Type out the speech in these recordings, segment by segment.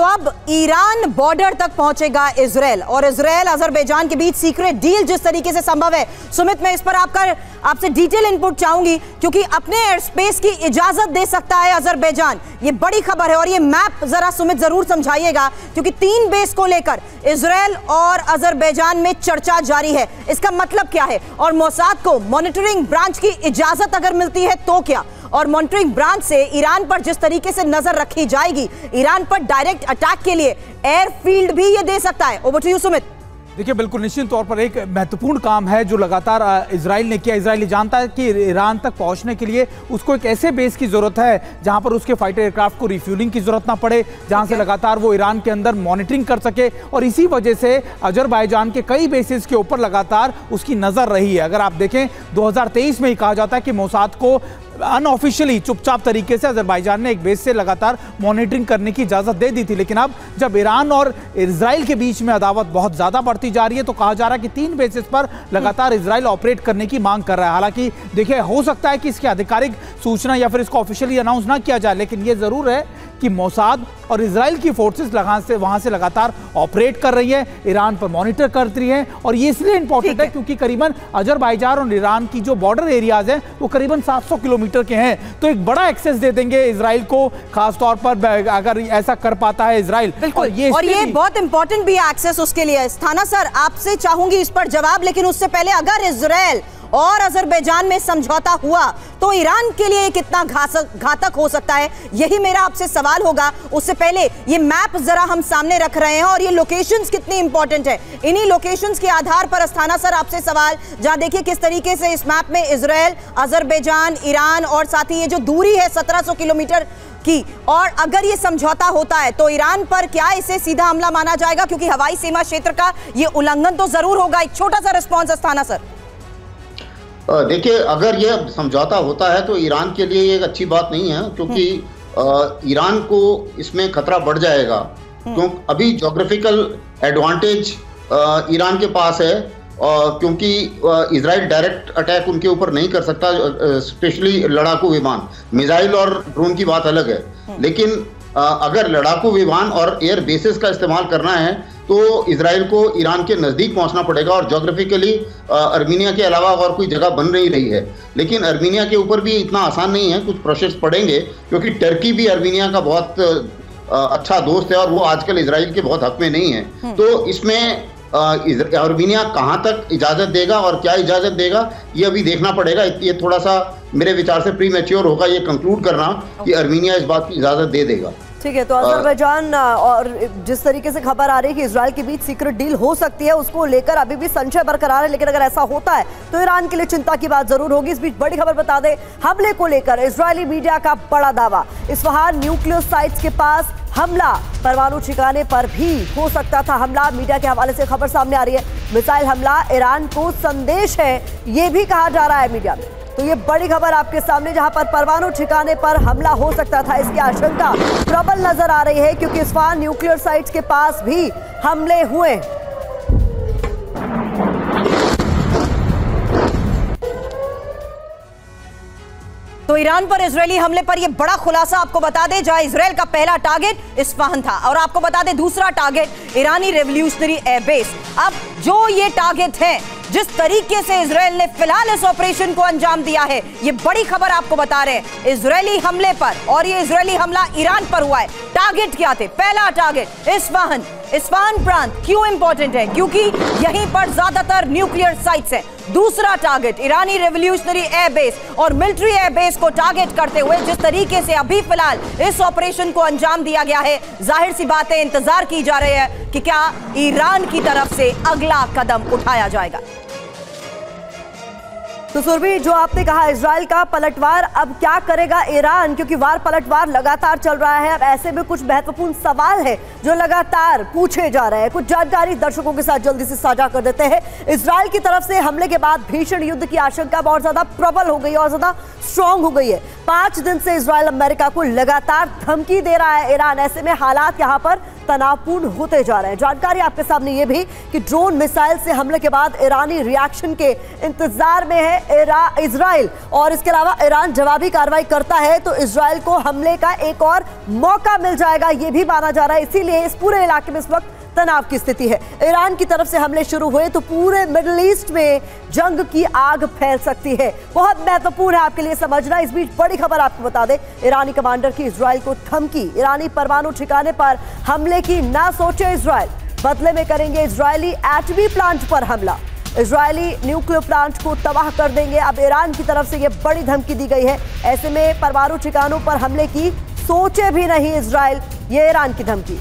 अब Iran border तक पहुंचेगा इजराइल और इजराइल अजरबैजान के बीच सीक्रेट डील जिस तरीके से संभव है। सुमित, मैं इस पर आपसे डिटेल इनपुट चाहूंगी क्योंकि अपने एयर स्पेस की इजाजत दे सकता है अजरबैजान। ये बड़ी खबर है और ये मैप जरा सुमित जरूर समझाइएगा क्योंकि 3 बेस को लेकर इजराइल और अजरबैजान में चर्चा जारी है। इसका मतलब क्या है और मोसाद को मॉनिटरिंग ब्रांच की इजाजत अगर मिलती है तो क्या, और मॉनिटरिंग ब्रांच से ईरान पर जिस तरीके से नजर रखी जाएगी, ईरान पर डायरेक्ट अटैक के लिए एयरफील्ड भी ये दे सकता है। Over to you Sumit. देखिए, बिल्कुल निश्चित तौर पर एक महत्वपूर्ण काम है जो लगातार इजराइल ने किया। इजराइल जानता है कि ईरान तक पहुंचने के लिए उसको एक ऐसे बेस की जरूरत है जहां पर उसके फाइटर एयरक्राफ्ट को रिफ्यूलिंग की जरूरत ना पड़े, जहां से लगातार वो ईरान के अंदर मॉनिटरिंग कर सके, और इसी वजह से अजरबैजान के कई बेसिस के ऊपर लगातार उसकी नजर रही है। अगर आप देखें 2023 में ही कहा जाता है कि मोसाद को अनऑफिशियली चुपचाप तरीके से अजरबैजान ने एक बेस से लगातार मॉनिटरिंग करने की इजाजत दे दी थी, लेकिन अब जब ईरान और इजराइल के बीच में अदावत बहुत ज्यादा बढ़ती जा रही है तो कहा जा रहा है कि 3 बेसिस पर लगातार इजराइल ऑपरेट करने की मांग कर रहा है। हालांकि देखिए, हो सकता है कि इसकी आधिकारिक सूचना या फिर इसको ऑफिशियली अनाउंस ना किया जाए, लेकिन यह जरूर है कि मोसाद और इजराइल की फोर्सेस वहां से लगातार ऑपरेट कर रही है, ईरान पर मॉनिटर करती रही है। और ये इसलिए इंपॉर्टेंट है क्योंकि करीबन अजरबैजान और ईरान की जो बॉर्डर एरियाज हैं वो करीबन 700 किलोमीटर के हैं, तो एक बड़ा एक्सेस दे देंगे इजराइल को, खासतौर पर अगर ऐसा कर पाता है इजराइल। और ये बहुत इंपॉर्टेंट भी है एक्सेस उसके लिए। स्थाना सर, आपसे चाहूंगी इस पर जवाब, लेकिन उससे पहले अगर इजराइल और अजरबैजान में समझौता हुआ तो ईरान के लिए कितना घातक हो सकता है, यही मेरा आपसे सवाल होगा। उससे पहले ये मैप जरा हम सामने रख रहे हैं और ये लोकेशंस कितनी इंपॉर्टेंट है। इन्हीं लोकेशंस के आधार पर अस्थाना सर आपसे सवाल, जहां देखिए किस तरीके से इस मैप में इजराइल, अजरबैजान, ईरान और साथ ही ये जो दूरी है 1700 किलोमीटर की, और अगर ये समझौता होता है तो ईरान पर क्या इसे सीधा हमला माना जाएगा क्योंकि हवाई सीमा क्षेत्र का ये उल्लंघन तो जरूर होगा। एक छोटा सा रिस्पॉन्स अस्थाना सर। देखिए, अगर यह समझौता होता है तो ईरान के लिए ये एक अच्छी बात नहीं है क्योंकि ईरान को इसमें खतरा बढ़ जाएगा, क्योंकि अभी ज्योग्राफिकल एडवांटेज ईरान के पास है क्योंकि इजराइल डायरेक्ट अटैक उनके ऊपर नहीं कर सकता, स्पेशली लड़ाकू विमान। मिसाइल और ड्रोन की बात अलग है, लेकिन अगर लड़ाकू विमान और एयर बेसिस का इस्तेमाल करना है तो इजराइल को ईरान के नज़दीक पहुंचना पड़ेगा। और ज्योग्राफिकली अर्मीनिया के अलावा और कोई जगह बन नहीं रही है, लेकिन अर्मीनिया के ऊपर भी इतना आसान नहीं है, कुछ प्रोसेस पड़ेंगे क्योंकि टर्की भी अर्मीनिया का बहुत अच्छा दोस्त है और वो आजकल इजराइल के बहुत हक में नहीं है। तो इसमें अर्मीनिया कहाँ तक इजाज़त देगा और क्या इजाज़त देगा ये अभी देखना पड़ेगा। ये थोड़ा सा मेरे विचार से प्री मैच्योर होगा ये कंक्लूड करना कि अर्मीनिया इस बात की इजाज़त दे देगा। ठीक है, तो अजरबैजान और जिस तरीके से खबर आ रही है कि इजराइल के बीच सीक्रेट डील हो सकती है, उसको लेकर अभी भी संशय बरकरार है, लेकिन अगर ऐसा होता है तो ईरान के लिए चिंता की बात जरूर होगी। इस बीच बड़ी खबर बता दें, हमले को लेकर इजरायली मीडिया का बड़ा दावा, इस्फहान न्यूक्लियर साइट्स के पास हमला, परमाणु ठिकाने पर भी हो सकता था हमला। मीडिया के हवाले से खबर सामने आ रही है, मिसाइल हमला ईरान को संदेश है, ये भी कहा जा रहा है मीडिया में। तो ये बड़ी खबर आपके सामने, जहां पर परमाणु ठिकाने पर हमला हो सकता था, इसकी आशंका प्रबल नजर आ रही है क्योंकि इस्फहान न्यूक्लियर साइट्स के पास भी हमले हुए। तो ईरान पर इजरायली हमले पर यह बड़ा खुलासा आपको बता दें, जहां इजराइल का पहला टारगेट इस्फहान था और आपको बता दें दूसरा टारगेट ईरानी रेवोल्यूशनरी एयरबेस। अब जो ये टारगेट है, जिस तरीके से इजराइल ने फिलहाल इस ऑपरेशन को अंजाम दिया है, ये बड़ी खबर आपको बता रहे हैं इजरायली हमले पर, और ये इजरायली हमला ईरान पर हुआ है। टारगेट क्या थे? पहला टारगेट इस्फहान प्रांत। क्यों इंपॉर्टेंट है? क्योंकि यहीं पर ज्यादातर न्यूक्लियर साइट्स हैं। दूसरा टारगेट ईरानी रेवोल्यूशनरी एयरबेस और मिलिट्री एयरबेस को टारगेट करते हुए जिस तरीके से अभी फिलहाल इस ऑपरेशन को अंजाम दिया गया है, जाहिर सी बात है इंतजार की जा रही है कि क्या ईरान की तरफ से अगला कदम उठाया जाएगा। तो सुरभि, जो आपने कहा इजराइल का पलटवार, अब क्या करेगा ईरान, क्योंकि वार पलटवार लगातार चल रहा है। अब ऐसे में कुछ महत्वपूर्ण सवाल है जो लगातार पूछे जा रहे हैं। कुछ जानकारी दर्शकों के साथ जल्दी से साझा कर देते हैं। इजराइल की तरफ से हमले के बाद भीषण युद्ध की आशंका बहुत ज्यादा प्रबल हो गई है और ज्यादा स्ट्रांग हो गई है। 5 दिन से इजराइल अमेरिका को लगातार धमकी दे रहा है ईरान। ऐसे में हालात यहाँ पर तनावपूर्ण होते जा रहे हैं। जानकारी आपके सामने ये भी कि ड्रोन मिसाइल से हमले के बाद ईरानी रिएक्शन के इंतजार में है इजराइल और इसके अलावा ईरान जवाबी कार्रवाई करता है तो इजराइल को हमले का एक और मौका मिल जाएगा, ये भी माना जा रहा है। इसीलिए इस पूरे इलाके में इस वक्त तनाव की स्थिति है। ईरान की तरफ से हमले शुरू हुए तो पूरे मिडिल ईस्ट में जंग की आग फैल सकती है। बहुत महत्वपूर्ण है आपके लिए समझना। इस बीच बड़ी खबर आपको बता दें, ईरानी कमांडर की इजराइल को धमकी, ईरानी परमाणु ठिकाने पर हमले की ना सोचे इजराइल, बदले में करेंगे इजरायली एटमी प्लांट पर हमला, इजरायली न्यूक्लियर प्लांट को तबाह कर देंगे। अब ईरान की तरफ से यह बड़ी धमकी दी गई है। ऐसे में परमाणु ठिकानों पर हमले की सोचे भी नहीं इजराइल, ये ईरान की धमकी।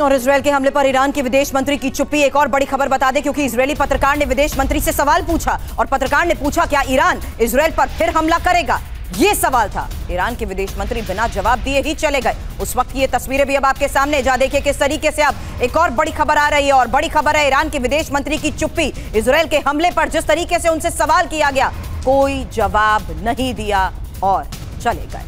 और इजरायल के हमले पर ईरान के विदेश मंत्री की चुप्पी एक और बड़ी खबर बता दें, क्योंकि इजरायली पत्रकार ने विदेश मंत्री से सवाल पूछा और पत्रकार ने पूछा क्या ईरान इजरायल पर फिर हमला करेगा, ये सवाल था। ईरान के विदेश मंत्री बिना जवाब दिए ही चले गए। उस वक्त की ये तस्वीरें भी अब आपके सामने, जा देखिए किस तरीके से अब एक और बड़ी खबर आ रही है। और बड़ी खबर है ईरान के विदेश मंत्री की चुप्पी, इजरायल के हमले पर जिस तरीके से उनसे सवाल किया गया, कोई जवाब नहीं दिया और चले गए।